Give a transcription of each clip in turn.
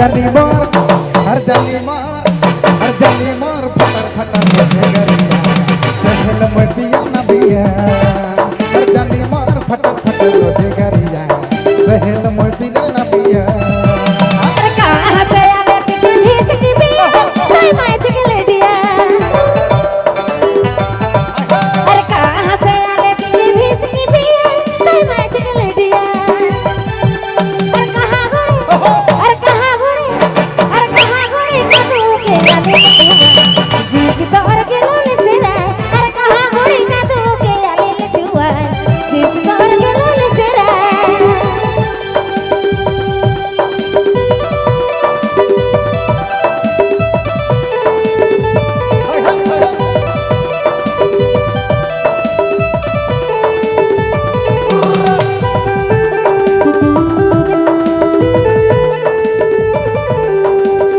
जानी मार फटर फटर रोजे गरिया सहल मटिया नबिया हर जानी मार फटर फटर रोजे गरिया सहल मटिया नबिया कहाँ से आले पिटी भीस की भी कोई माइट के लेडिया अरे कहाँ से आले पिटी भीस की भी कोई माइट के लेडिया अरे कहाँ घोड़े कदू के आले जीस दौर के लोले से राय अरे कहाँ घोड़े कदू के आले लटुआ जीस दौर के लोले से राय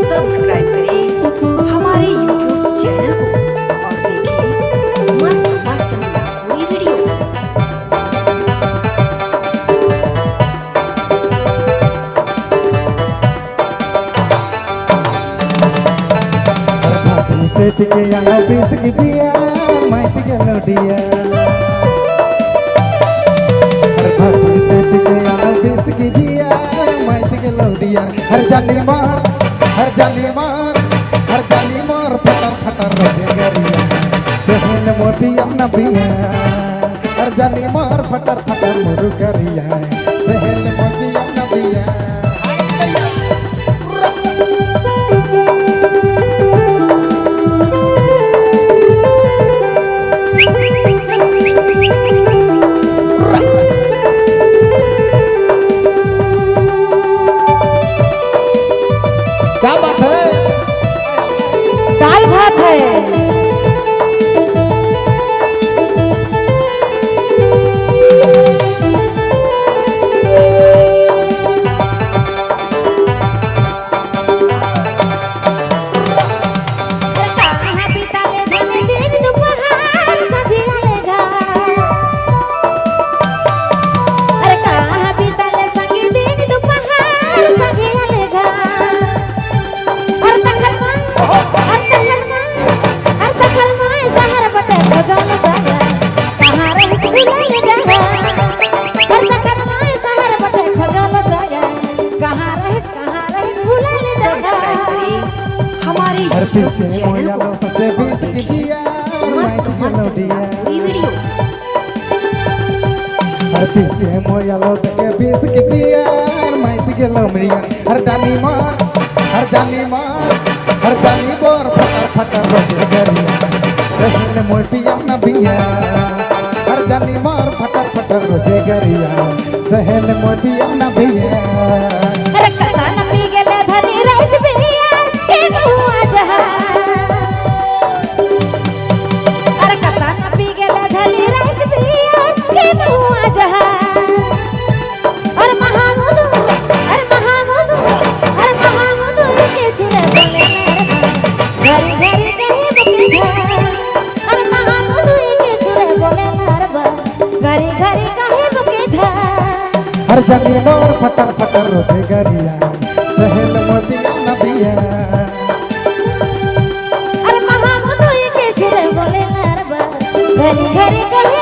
सब्सक्राइब करें हमारे YouTube चैनल को और देखें मस्त मस्त पूरी वीडियो। से टिके आलो बीस की दिया माइट के लोडिया से टिके आलो बीस की दिया माइट के लोडिया हर जानी मार फटर फटर रोजे गरिया सहल मोटिया नबिया हर जानी मार फटर फटर मुरु गरिया सहल मोटिया नबिया क्या बात है दाल भात है कहाँ बिताले धने दिन दोपहर सजियाले घर अरे कहाँ बिताले संगी दिन दोपहर सजियाले घर हर तखर माय सहर बटे भजन सगा कहाँ रहिस भुलाइले गहा हर तखर माय सहर बटे भजन सगा कहाँ रहिस भुलाइले सब्सक्राइब गहा करें हमारे हर YouTube पीछे चैनल मोया को लो सच्चे बीस की दिया मस्त मस्त पूरी वीडियो। हर पीछे मोया लो सच्चे बीस की दिया माइट के लोमड़िया हर जानी मार फटर फटर रोजे गरिया सहल मोटिया नबिया हर जानी मार फटर फटर रोजे गरिया सहल मोटिया नबिया अरे कसा न पी गेले धनी रईस बिहार के बहुआ जहा अरे कसा न पी गेले धनी रईस बिहार के बहुआ जहा अरे महामुदु के सुरे बोले घरी घरी कहे बुके घर अरे महामुदु के सुरे बोले नरबा घरी घरी कहे बुके घर हर जानी मार फटर फटर रोजे गरिया सहल मोटिया नबिया अरे महामुदु के सुरे बोले नरबा घरी घरी कहे